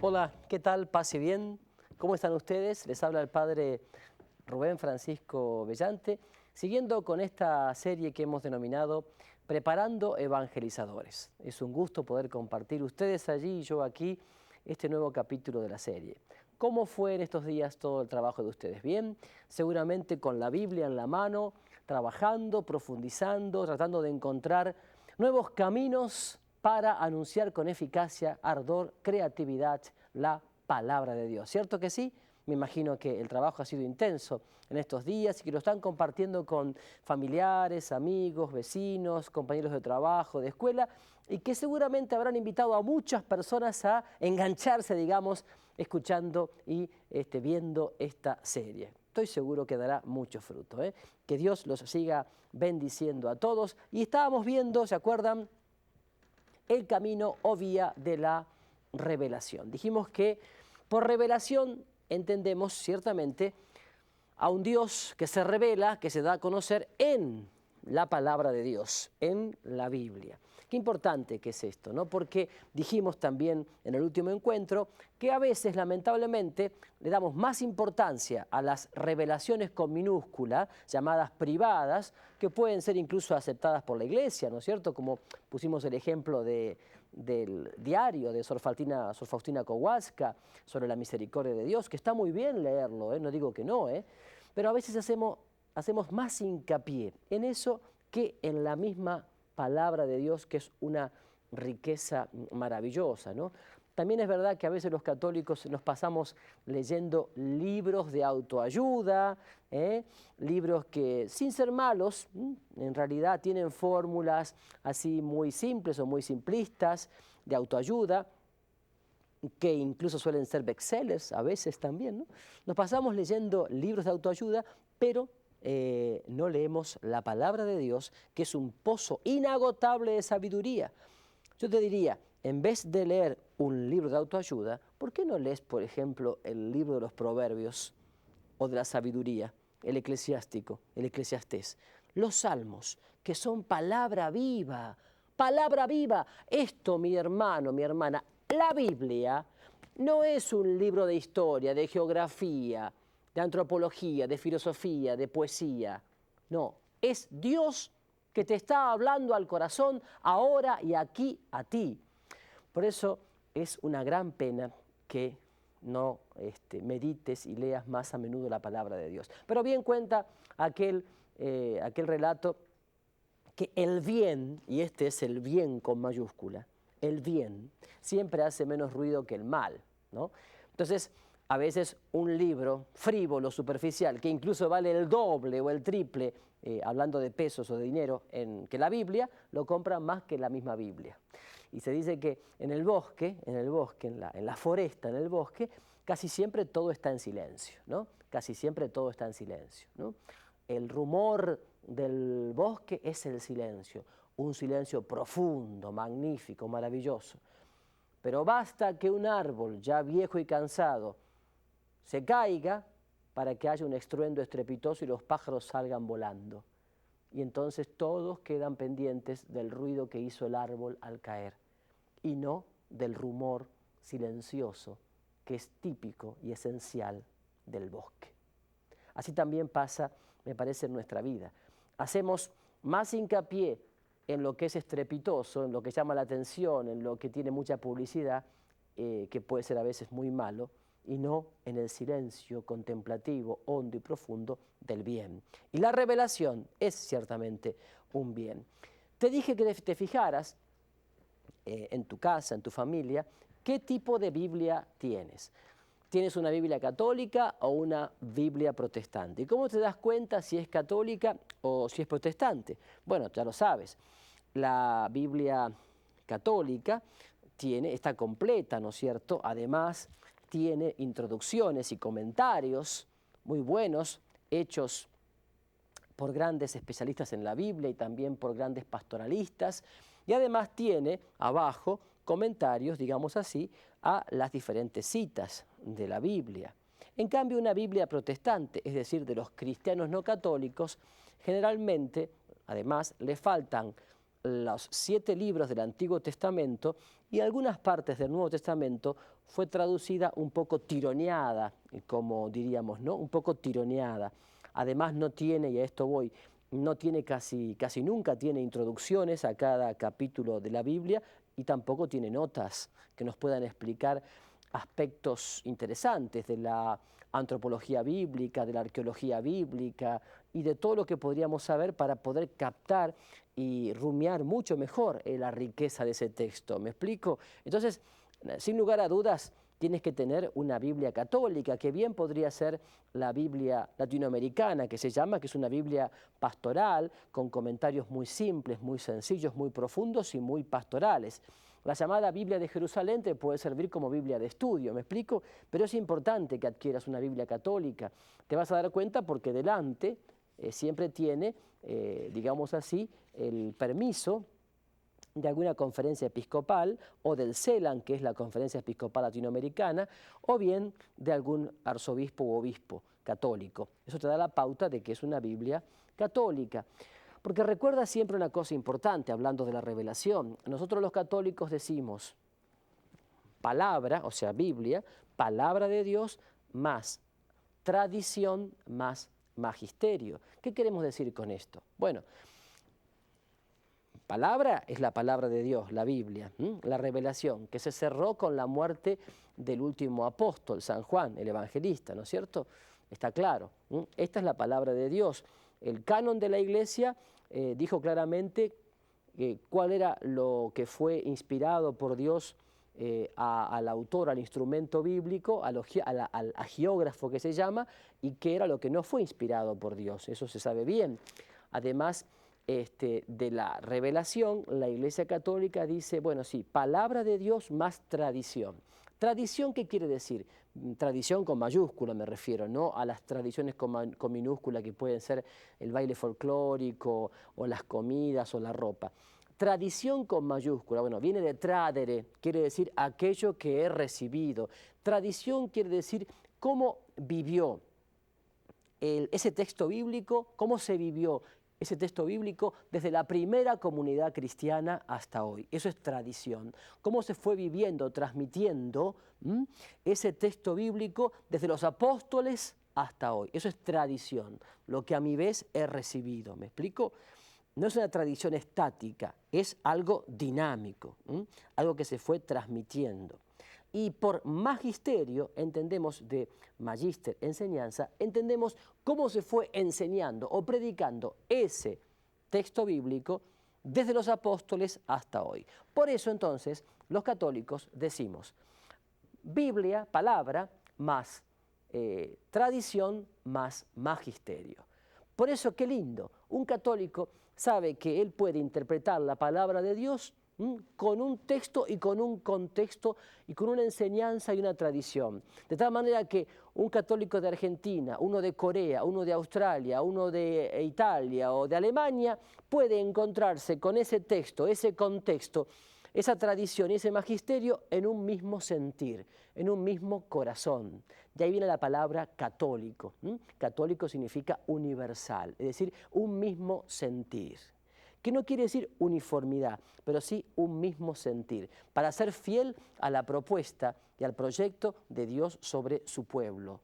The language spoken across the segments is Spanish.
Hola, ¿qué tal? Pase bien. ¿Cómo están ustedes? Les habla el padre Rubén Francisco Bellante, siguiendo con esta serie que hemos denominado Preparando Evangelizadores. Es un gusto poder compartir ustedes allí y yo aquí este nuevo capítulo de la serie. ¿Cómo fue en estos días todo el trabajo de ustedes? Bien, seguramente con la Biblia en la mano, trabajando, profundizando, tratando de encontrar nuevos caminos para anunciar con eficacia, ardor, creatividad la palabra de Dios. ¿Cierto que sí? Me imagino que el trabajo ha sido intenso en estos días y que lo están compartiendo con familiares, amigos, vecinos, compañeros de trabajo, de escuela, y que seguramente habrán invitado a muchas personas a engancharse, digamos, escuchando y viendo esta serie. Estoy seguro que dará mucho fruto, ¿eh? Que Dios los siga bendiciendo a todos. Y estábamos viendo, ¿se acuerdan?, el camino o vía de la revelación. Dijimos que por revelación entendemos ciertamente a un Dios que se revela, que se da a conocer en la palabra de Dios, en la Biblia. Qué importante que es esto, ¿no? Porque dijimos también en el último encuentro que a veces, lamentablemente, le damos más importancia a las revelaciones con minúscula, llamadas privadas, que pueden ser incluso aceptadas por la Iglesia, ¿no es cierto? Como pusimos el ejemplo del diario de Sor Faustina Kowalska sobre la misericordia de Dios, que está muy bien leerlo, no digo que no, pero a veces hacemos más hincapié en eso que en la misma palabra de Dios, que es una riqueza maravillosa, ¿no? También es verdad que a veces los católicos nos pasamos leyendo libros de autoayuda, libros que, sin ser malos, en realidad tienen fórmulas así muy simples o muy simplistas de autoayuda, que incluso suelen ser bestsellers a veces también, ¿no? Nos pasamos leyendo libros de autoayuda, pero no leemos la palabra de Dios, que es un pozo inagotable de sabiduría. Yo te diría, en vez de leer un libro de autoayuda, ¿por qué no lees, por ejemplo, el libro de los Proverbios o de la sabiduría, el eclesiástico, el eclesiastés? Los salmos, que son palabra viva, palabra viva. Esto, mi hermano, mi hermana, la Biblia no es un libro de historia, de geografía, de antropología, de filosofía, de poesía. No, es Dios que te está hablando al corazón ahora y aquí a ti. Por eso es una gran pena que no medites y leas más a menudo la palabra de Dios. Pero bien cuenta aquel relato que el bien, y este es el bien con mayúscula, el bien siempre hace menos ruido que el mal, ¿no? Entonces, a veces un libro frívolo, superficial, que incluso vale el doble o el triple, hablando de pesos o de dinero, que la Biblia, lo compran más que la misma Biblia. Y se dice que en el bosque, en la foresta, en el bosque, casi siempre todo está en silencio, ¿no? Casi siempre todo está en silencio, ¿no? El rumor del bosque es el silencio, un silencio profundo, magnífico, maravilloso. Pero basta que un árbol ya viejo y cansado se caiga para que haya un estruendo estrepitoso y los pájaros salgan volando. Y entonces todos quedan pendientes del ruido que hizo el árbol al caer y no del rumor silencioso que es típico y esencial del bosque. Así también pasa, me parece, en nuestra vida. Hacemos más hincapié en lo que es estrepitoso, en lo que llama la atención, en lo que tiene mucha publicidad, que puede ser a veces muy malo, y no en el silencio contemplativo, hondo y profundo del bien. Y la revelación es ciertamente un bien. Te dije que te fijaras en tu casa, en tu familia, qué tipo de Biblia tienes. ¿Tienes una Biblia católica o una Biblia protestante? ¿Y cómo te das cuenta si es católica o si es protestante? Bueno, ya lo sabes. La Biblia católica está completa, ¿no es cierto? Además, tiene introducciones y comentarios muy buenos, hechos por grandes especialistas en la Biblia y también por grandes pastoralistas. Y además tiene abajo comentarios, digamos así, a las diferentes citas de la Biblia. En cambio, una Biblia protestante, es decir, de los cristianos no católicos, generalmente, además, le faltan los 7 libros del Antiguo Testamento y algunas partes del Nuevo Testamento fue traducida un poco tironeada, como diríamos, ¿no? Un poco tironeada. Además no tiene, y a esto voy, no tiene casi nunca tiene introducciones a cada capítulo de la Biblia y tampoco tiene notas que nos puedan explicar aspectos interesantes de la antropología bíblica, de la arqueología bíblica y de todo lo que podríamos saber para poder captar y rumiar mucho mejor la riqueza de ese texto. ¿Me explico? Entonces, sin lugar a dudas, tienes que tener una Biblia católica, que bien podría ser la Biblia latinoamericana, que se llama, que es una Biblia pastoral, con comentarios muy simples, muy sencillos, muy profundos y muy pastorales. La llamada Biblia de Jerusalén te puede servir como Biblia de estudio, ¿me explico? Pero es importante que adquieras una Biblia católica. Te vas a dar cuenta porque delante siempre tiene, digamos así, el permiso de alguna conferencia episcopal o del CELAN, que es la Conferencia Episcopal Latinoamericana, o bien de algún arzobispo u obispo católico. Eso te da la pauta de que es una Biblia católica. Porque recuerda siempre una cosa importante, hablando de la revelación. Nosotros los católicos decimos palabra, o sea, Biblia, palabra de Dios más tradición más magisterio. ¿Qué queremos decir con esto? Bueno, palabra es la palabra de Dios, la Biblia, la revelación, que se cerró con la muerte del último apóstol, San Juan, el evangelista, ¿no es cierto? Está claro. Esta es la palabra de Dios. El canon de la Iglesia dijo claramente cuál era lo que fue inspirado por Dios al autor, al instrumento bíblico, al agiógrafo que se llama, y qué era lo que no fue inspirado por Dios. Eso se sabe bien. Además, de la revelación, la Iglesia Católica dice, bueno, sí, palabra de Dios más tradición. ¿Tradición qué quiere decir? Tradición con mayúscula me refiero, no a las tradiciones con minúscula que pueden ser el baile folclórico o las comidas o la ropa. Tradición con mayúscula, bueno, viene de tradere, quiere decir aquello que he recibido. Tradición quiere decir cómo vivió ese texto bíblico, cómo se vivió ese texto bíblico desde la primera comunidad cristiana hasta hoy. Eso es tradición. Cómo se fue viviendo, transmitiendo ese texto bíblico desde los apóstoles hasta hoy. Eso es tradición, lo que a mi vez he recibido. ¿Me explico? No es una tradición estática, es algo dinámico, algo que se fue transmitiendo. Y por magisterio, entendemos de magíster, enseñanza, entendemos cómo se fue enseñando o predicando ese texto bíblico desde los apóstoles hasta hoy. Por eso entonces los católicos decimos Biblia, palabra, más tradición, más magisterio. Por eso qué lindo, un católico sabe que él puede interpretar la palabra de Dios con un texto y con un contexto y con una enseñanza y una tradición. De tal manera que un católico de Argentina, uno de Corea, uno de Australia, uno de Italia o de Alemania puede encontrarse con ese texto, ese contexto, esa tradición y ese magisterio en un mismo sentir, en un mismo corazón. De ahí viene la palabra católico. Católico significa universal, es decir, un mismo sentir. Que no quiere decir uniformidad, pero sí un mismo sentir, para ser fiel a la propuesta y al proyecto de Dios sobre su pueblo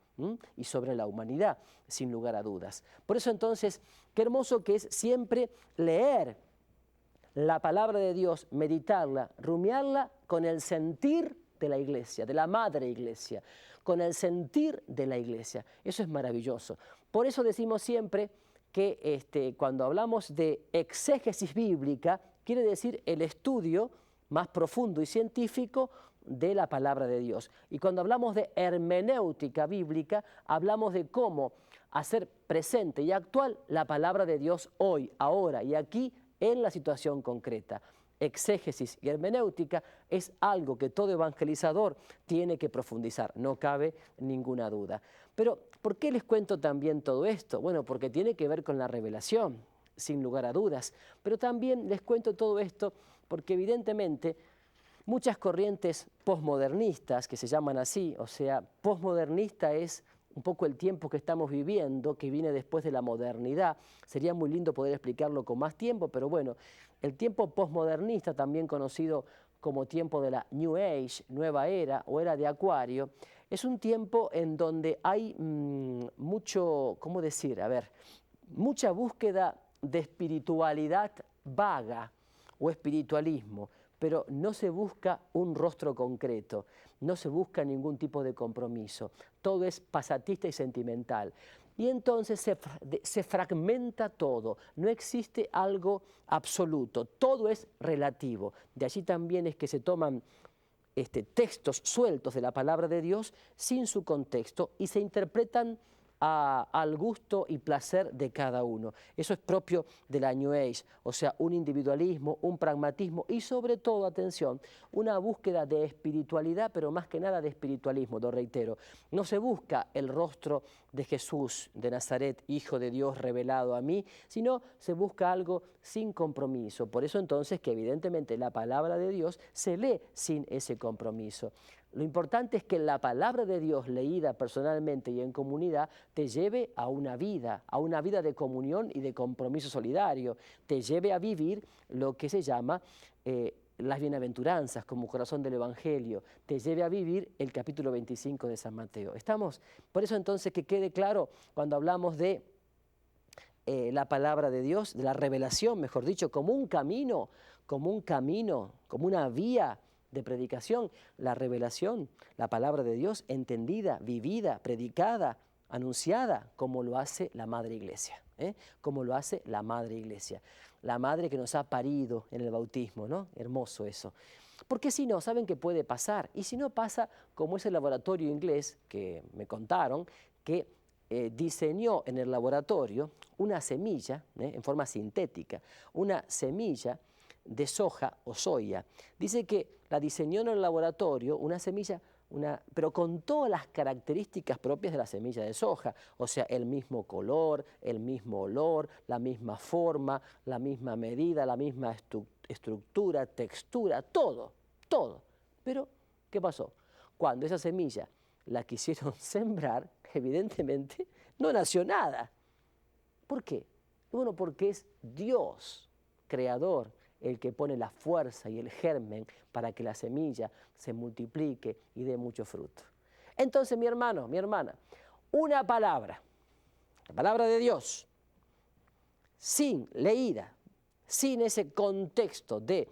y sobre la humanidad, sin lugar a dudas. Por eso entonces, qué hermoso que es siempre leer la palabra de Dios, meditarla, rumiarla con el sentir de la Iglesia, de la Madre Iglesia, con el sentir de la Iglesia. Eso es maravilloso. Por eso decimos siempre que cuando hablamos de exégesis bíblica, quiere decir el estudio más profundo y científico de la palabra de Dios. Y cuando hablamos de hermenéutica bíblica, hablamos de cómo hacer presente y actual la palabra de Dios hoy, ahora y aquí en la situación concreta. Exégesis y hermenéutica es algo que todo evangelizador tiene que profundizar, no cabe ninguna duda. Pero, ¿por qué les cuento también todo esto? Bueno, porque tiene que ver con la revelación, sin lugar a dudas. Pero también les cuento todo esto porque evidentemente muchas corrientes posmodernistas, que se llaman así, o sea, posmodernista es un poco el tiempo que estamos viviendo, que viene después de la modernidad. Sería muy lindo poder explicarlo con más tiempo, pero bueno, el tiempo posmodernista, también conocido como tiempo de la New Age, nueva era o era de Acuario, es un tiempo en donde hay mucho, ¿cómo decir? A ver, mucha búsqueda de espiritualidad vaga o espiritualismo, pero no se busca un rostro concreto, no se busca ningún tipo de compromiso, todo es pasatista y sentimental. Y entonces se fragmenta todo, no existe algo absoluto, todo es relativo. De allí también es que se toman textos sueltos de la palabra de Dios sin su contexto y se interpretan al gusto y placer de cada uno. Eso es propio de la New Age, o sea, un individualismo, un pragmatismo y sobre todo, atención, una búsqueda de espiritualidad, pero más que nada de espiritualismo, lo reitero. No se busca el rostro de Jesús de Nazaret, Hijo de Dios revelado a mí, sino se busca algo sin compromiso. Por eso entonces que evidentemente la palabra de Dios se lee sin ese compromiso. Lo importante es que la palabra de Dios leída personalmente y en comunidad te lleve a una vida de comunión y de compromiso solidario, te lleve a vivir lo que se llama las bienaventuranzas como corazón del Evangelio, te lleve a vivir el capítulo 25 de San Mateo. ¿Estamos? Por eso entonces que quede claro cuando hablamos de la palabra de Dios, de la revelación, mejor dicho, como un camino, como una vía de predicación, la revelación, la palabra de Dios entendida, vivida, predicada, anunciada, como lo hace la Madre Iglesia, como lo hace la Madre Iglesia, la Madre que nos ha parido en el bautismo, ¿no? Hermoso eso. Porque si no, ¿saben qué puede pasar? Y si no pasa como ese laboratorio inglés que me contaron, que diseñó en el laboratorio una semilla, en forma sintética, una semilla de soja o soya. Dice que la diseñó en el laboratorio, una semilla, pero con todas las características propias de la semilla de soja, o sea, el mismo color, el mismo olor, la misma forma, la misma medida, la misma estructura, textura, todo. Pero, ¿qué pasó? Cuando esa semilla la quisieron sembrar, evidentemente no nació nada. ¿Por qué? Bueno, porque es Dios, creador, el que pone la fuerza y el germen para que la semilla se multiplique y dé mucho fruto. Entonces, mi hermano, mi hermana, una palabra, la palabra de Dios, sin leída, sin ese contexto de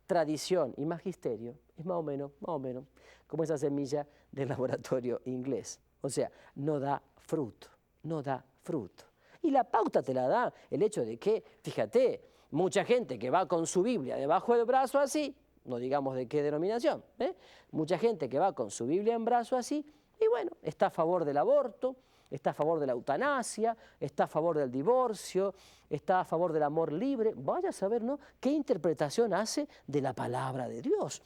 tradición y magisterio, es más o menos como esa semilla del laboratorio inglés. O sea, no da fruto, no da fruto. Y la pauta te la da el hecho de que, fíjate, mucha gente que va con su Biblia debajo del brazo así, no digamos de qué denominación, mucha gente que va con su Biblia en brazo así, y bueno, está a favor del aborto, está a favor de la eutanasia, está a favor del divorcio, está a favor del amor libre. Vaya a saber, ¿no?, qué interpretación hace de la palabra de Dios.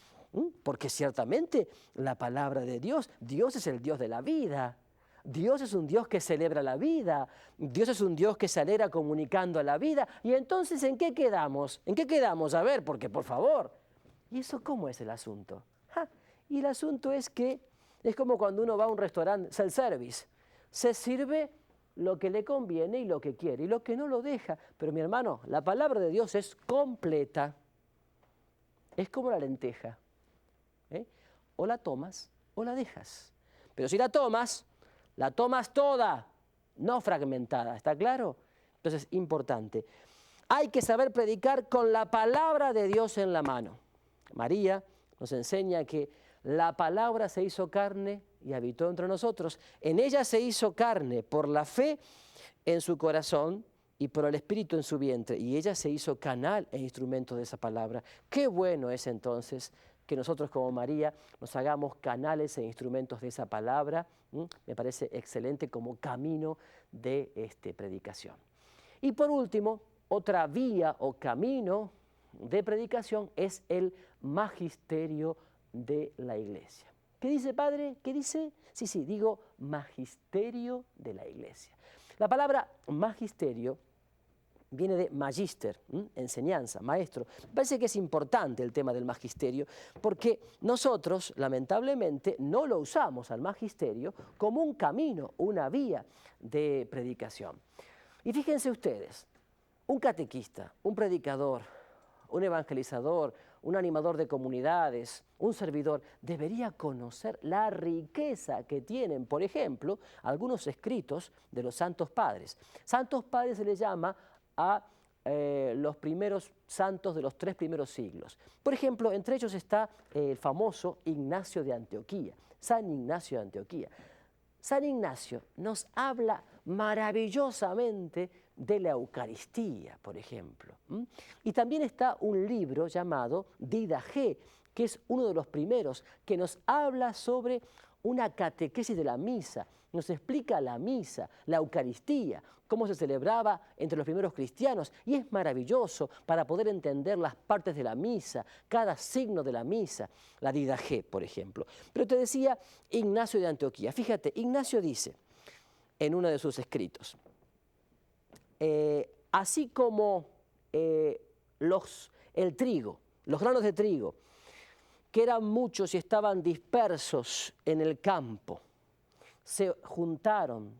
Porque ciertamente la palabra de Dios, Dios es el Dios de la vida. Dios es un Dios que celebra la vida, Dios es un Dios que se alegra comunicando a la vida. Y entonces, ¿en qué quedamos? ¿En qué quedamos? A ver, porque por favor. ¿Y eso cómo es el asunto? Y el asunto es que es como cuando uno va a un restaurante self-service. Se sirve lo que le conviene y lo que quiere, y lo que no lo deja. Pero mi hermano, la palabra de Dios es completa. Es como la lenteja. O la tomas o la dejas. Pero si la tomas toda, no fragmentada, ¿está claro? Entonces, importante. Hay que saber predicar con la palabra de Dios en la mano. María nos enseña que la palabra se hizo carne y habitó entre nosotros. En ella se hizo carne por la fe en su corazón y por el Espíritu en su vientre. Y ella se hizo canal e instrumento de esa palabra. Qué bueno es entonces que nosotros como María nos hagamos canales e instrumentos de esa palabra. Me parece excelente como camino de predicación. Y por último, otra vía o camino de predicación es el magisterio de la Iglesia. ¿Qué dice, padre? ¿Qué dice? Sí, digo magisterio de la Iglesia. La palabra magisterio viene de magister, enseñanza, maestro. Me parece que es importante el tema del magisterio porque nosotros, lamentablemente, no lo usamos al magisterio como un camino, una vía de predicación. Y fíjense ustedes, un catequista, un predicador, un evangelizador, un animador de comunidades, un servidor, debería conocer la riqueza que tienen, por ejemplo, algunos escritos de los santos padres. Santos padres se les llama a los primeros santos de los 3 primeros siglos. Por ejemplo, entre ellos está el famoso Ignacio de Antioquía, San Ignacio de Antioquía. San Ignacio nos habla maravillosamente de la Eucaristía, por ejemplo. Y también está un libro llamado Didaché, que es uno de los primeros, que nos habla sobre una catequesis de la misa, nos explica la misa, la Eucaristía, cómo se celebraba entre los primeros cristianos, y es maravilloso para poder entender las partes de la misa, cada signo de la misa, la Didaché, por ejemplo. Pero te decía Ignacio de Antioquía. Fíjate, Ignacio dice en uno de sus escritos, así como el trigo, los granos de trigo, que eran muchos y estaban dispersos en el campo, se juntaron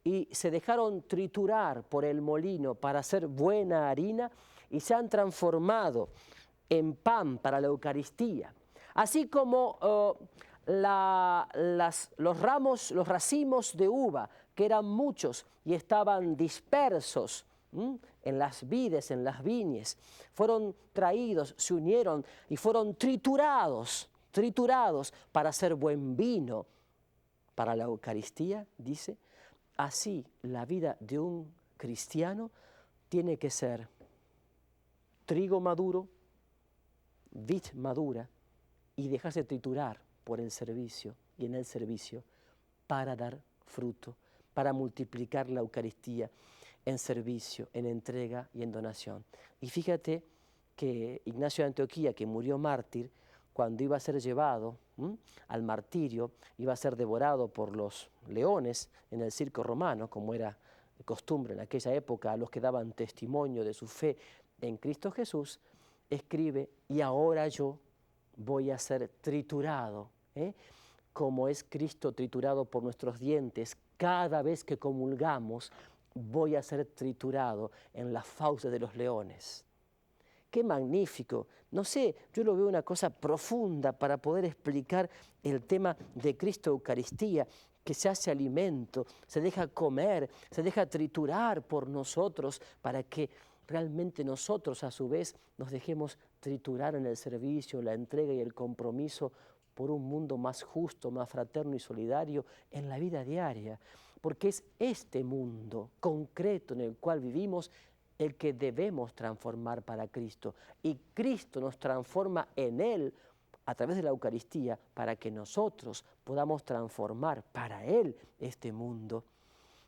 y se dejaron triturar por el molino para hacer buena harina y se han transformado en pan para la Eucaristía. Así como los racimos de uva, que eran muchos y estaban dispersos en las vides, en las viñes, fueron traídos, se unieron y fueron triturados para hacer buen vino para la Eucaristía, dice, así la vida de un cristiano tiene que ser trigo maduro, vid madura, y dejarse triturar por el servicio y en el servicio para dar fruto, para multiplicar la Eucaristía en servicio, en entrega y en donación. Y fíjate que Ignacio de Antioquía, que murió mártir, cuando iba a ser llevado al martirio, iba a ser devorado por los leones en el circo romano, como era costumbre en aquella época a los que daban testimonio de su fe en Cristo Jesús, escribe, y ahora yo voy a ser triturado, como es Cristo triturado por nuestros dientes, cada vez que comulgamos voy a ser triturado en las fauces de los leones. ¡Qué magnífico! No sé, yo lo veo una cosa profunda para poder explicar el tema de Cristo Eucaristía, que se hace alimento, se deja comer, se deja triturar por nosotros para que realmente nosotros a su vez nos dejemos triturar en el servicio, la entrega y el compromiso por un mundo más justo, más fraterno y solidario en la vida diaria. Porque es este mundo concreto en el cual vivimos el que debemos transformar para Cristo. Y Cristo nos transforma en Él a través de la Eucaristía para que nosotros podamos transformar para Él este mundo.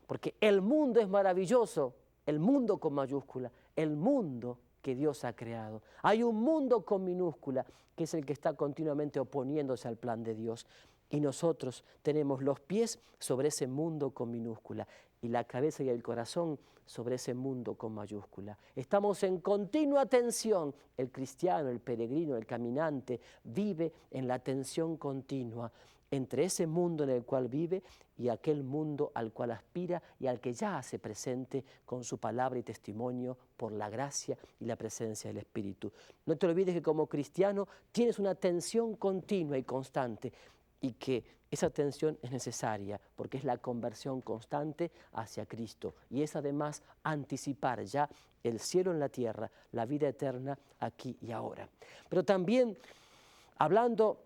Porque el mundo es maravilloso, el mundo con mayúscula, el mundo que Dios ha creado. Hay un mundo con minúscula que es el que está continuamente oponiéndose al plan de Dios. Y nosotros tenemos los pies sobre ese mundo con minúscula y la cabeza y el corazón sobre ese mundo con mayúscula. Estamos en continua tensión. El cristiano, el peregrino, el caminante vive en la tensión continua entre ese mundo en el cual vive y aquel mundo al cual aspira y al que ya hace presente con su palabra y testimonio por la gracia y la presencia del Espíritu. No te olvides que como cristiano tienes una tensión continua y constante y que esa tensión es necesaria porque es la conversión constante hacia Cristo y es además anticipar ya el cielo en la tierra, la vida eterna aquí y ahora. Pero también hablando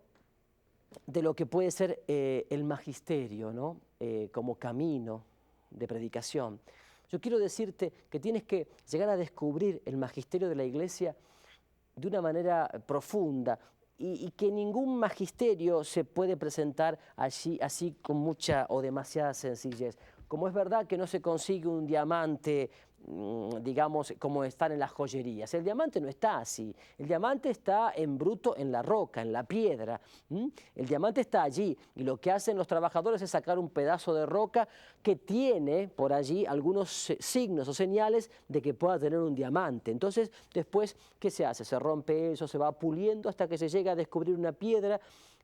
de lo que puede ser el magisterio, ¿no? Como camino de predicación. Yo quiero decirte que tienes que llegar a descubrir el magisterio de la Iglesia de una manera profunda y que ningún magisterio se puede presentar así con mucha o demasiada sencillez. Como es verdad que no se consigue un diamante, digamos, como están en las joyerías. El diamante no está así. El diamante está en bruto en la roca, en la piedra. El diamante está allí y lo que hacen los trabajadores es sacar un pedazo de roca que tiene por allí algunos signos o señales de que pueda tener un diamante. Entonces, después, ¿qué se hace? Se rompe eso, se va puliendo hasta que se llega a descubrir una piedra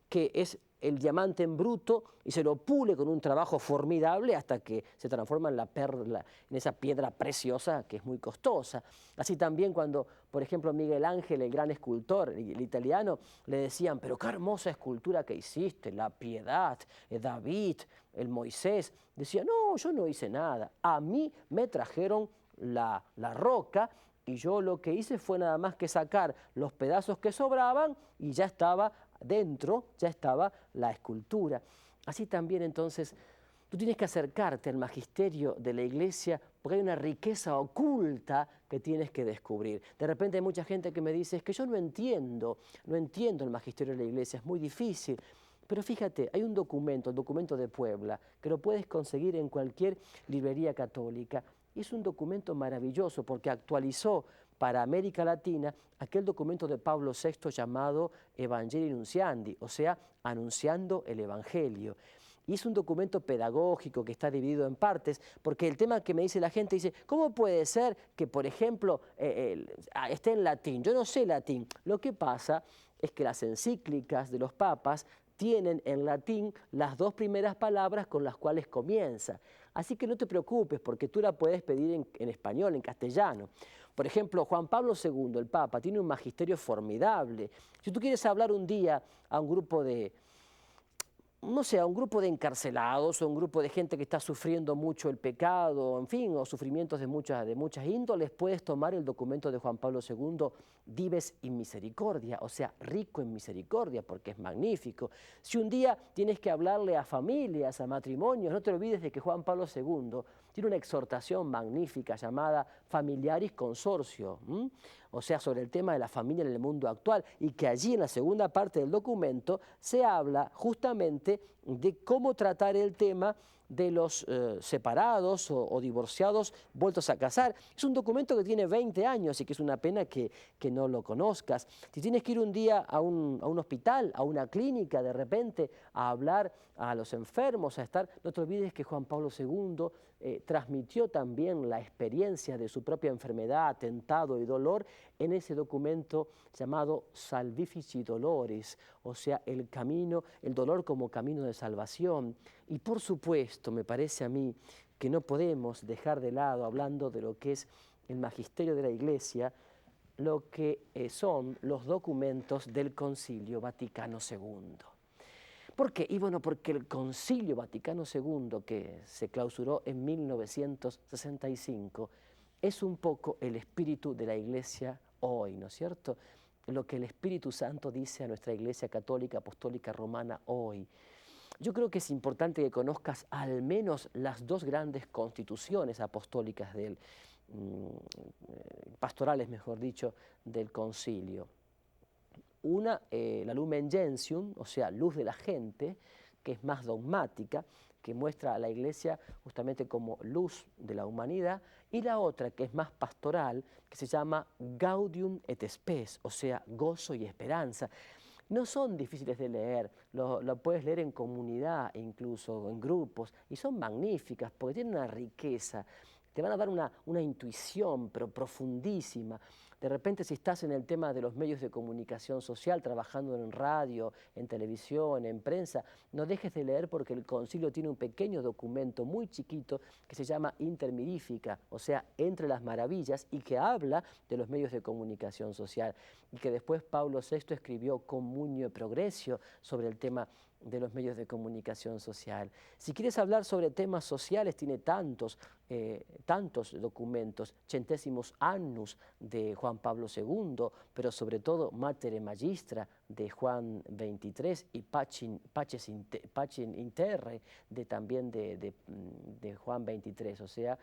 que es el diamante en bruto y se lo pule con un trabajo formidable hasta que se transforma en la perla, en esa piedra preciosa que es muy costosa. Así también cuando, por ejemplo, Miguel Ángel, el gran escultor, el italiano, le decían, pero qué hermosa escultura que hiciste, la Piedad, David, el Moisés. Decía, no, yo no hice nada. A mí me trajeron la roca y yo lo que hice fue nada más que sacar los pedazos que sobraban y ya estaba dentro, ya estaba la escultura. Así también entonces tú tienes que acercarte al magisterio de la iglesia porque hay una riqueza oculta que tienes que descubrir. De repente hay mucha gente que me dice, es que yo no entiendo el magisterio de la iglesia, es muy difícil. Pero fíjate, hay un documento, el documento de Puebla, que lo puedes conseguir en cualquier librería católica. Y es un documento maravilloso porque actualizó para América Latina aquel documento de Pablo VI llamado Evangelii Nunciandi, o sea, anunciando el Evangelio. Y es un documento pedagógico que está dividido en partes, porque el tema que me dice la gente dice, ¿cómo puede ser que, por ejemplo, esté en latín? Yo no sé latín. Lo que pasa es que las encíclicas de los papas tienen en latín las dos primeras palabras con las cuales comienza. Así que no te preocupes, porque tú la puedes pedir en español, en castellano. Por ejemplo, Juan Pablo II, el Papa, tiene un magisterio formidable. Si tú quieres hablar un día a un grupo de, no sé, a un grupo de encarcelados o un grupo de gente que está sufriendo mucho el pecado, en fin, o sufrimientos de muchas índoles, puedes tomar el documento de Juan Pablo II, Dives in Misericordia, o sea, rico en misericordia, porque es magnífico. Si un día tienes que hablarle a familias, a matrimonios, no te olvides de que Juan Pablo II tiene una exhortación magnífica llamada Familiaris Consortio, o sea, sobre el tema de la familia en el mundo actual, y que allí en la segunda parte del documento se habla justamente de cómo tratar el tema de los separados o divorciados vueltos a casar. Es un documento que tiene 20 años y que es una pena que no lo conozcas. Si tienes que ir un día a un hospital, a una clínica, de repente, a hablar a los enfermos, a estar, no te olvides que Juan Pablo II transmitió también la experiencia de su propia enfermedad, atentado y dolor en ese documento llamado Salvifici Doloris, o sea, el camino, el dolor como camino de salvación. Y por supuesto, me parece a mí que no podemos dejar de lado, hablando de lo que es el magisterio de la Iglesia, lo que son los documentos del Concilio Vaticano II. ¿Por qué? Y bueno, porque el Concilio Vaticano II, que se clausuró en 1965, es un poco el espíritu de la Iglesia hoy, ¿no es cierto? Lo que el Espíritu Santo dice a nuestra Iglesia Católica, Apostólica, Romana hoy. Yo creo que es importante que conozcas al menos las dos grandes constituciones apostólicas pastorales, mejor dicho, del concilio. Una, la Lumen Gentium, o sea, luz de la gente, que es más dogmática, que muestra a la Iglesia justamente como luz de la humanidad, y la otra, que es más pastoral, que se llama Gaudium et Spes, o sea, gozo y esperanza. No son difíciles de leer, lo puedes leer en comunidad, incluso en grupos, y son magníficas porque tienen una riqueza, te van a dar una intuición, pero profundísima. De repente, si estás en el tema de los medios de comunicación social, trabajando en radio, en televisión, en prensa, no dejes de leer porque el concilio tiene un pequeño documento muy chiquito que se llama Intermirifica, o sea, Entre las Maravillas, y que habla de los medios de comunicación social, y que después Pablo VI escribió Communio e Progressio sobre el tema de los medios de comunicación social. Si quieres hablar sobre temas sociales, tiene tantos documentos, Centésimos Annus de Juan Pablo II, pero sobre todo Mater Magistra de Juan XXIII y Pacem in Terre también de Juan XXIII, o sea,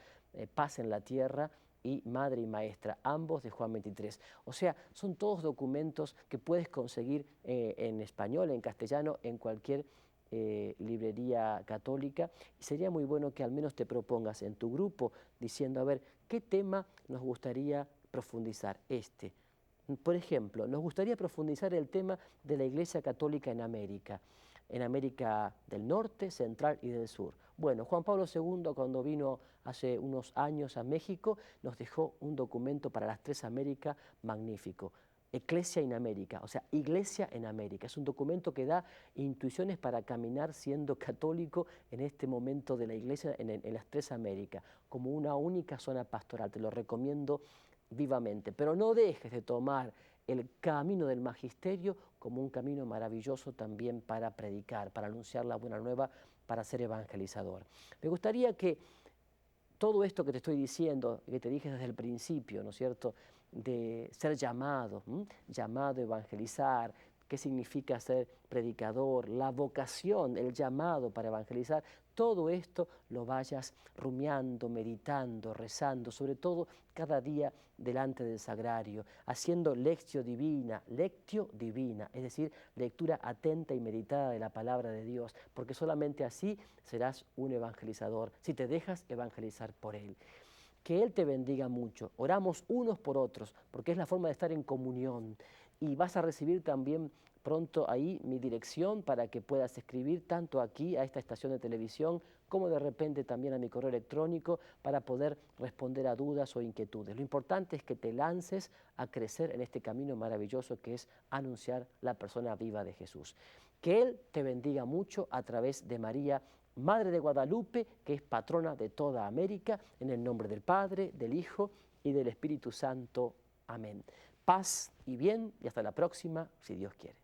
paz en la tierra y Madre y Maestra, ambos de Juan XXIII. O sea, son todos documentos que puedes conseguir en español, en castellano, en cualquier librería católica, y sería muy bueno que al menos te propongas en tu grupo diciendo, a ver, ¿qué tema nos gustaría profundizar? Por ejemplo, nos gustaría profundizar el tema de la Iglesia Católica en América del Norte, Central y del Sur. Bueno, Juan Pablo II, cuando vino hace unos años a México, nos dejó un documento para las tres Américas magnífico. Ecclesia in America, o sea, Iglesia en América. Es un documento que da intuiciones para caminar siendo católico en este momento de la Iglesia en las tres Américas, como una única zona pastoral. Te lo recomiendo vivamente, pero no dejes de tomar el camino del magisterio como un camino maravilloso también para predicar, para anunciar la buena nueva, para ser evangelizador. Me gustaría que todo esto que te estoy diciendo, que te dije desde el principio, ¿no es cierto?, de ser llamado, llamado a evangelizar, qué significa ser predicador, la vocación, el llamado para evangelizar, todo esto lo vayas rumiando, meditando, rezando, sobre todo cada día delante del sagrario, haciendo lectio divina, es decir, lectura atenta y meditada de la palabra de Dios, porque solamente así serás un evangelizador, si te dejas evangelizar por Él. Que Él te bendiga mucho. Oramos unos por otros, porque es la forma de estar en comunión. Y vas a recibir también pronto ahí mi dirección para que puedas escribir tanto aquí a esta estación de televisión como de repente también a mi correo electrónico para poder responder a dudas o inquietudes. Lo importante es que te lances a crecer en este camino maravilloso que es anunciar la persona viva de Jesús. Que Él te bendiga mucho a través de María, Madre de Guadalupe, que es patrona de toda América, en el nombre del Padre, del Hijo y del Espíritu Santo. Amén. Paz y bien, y hasta la próxima, si Dios quiere.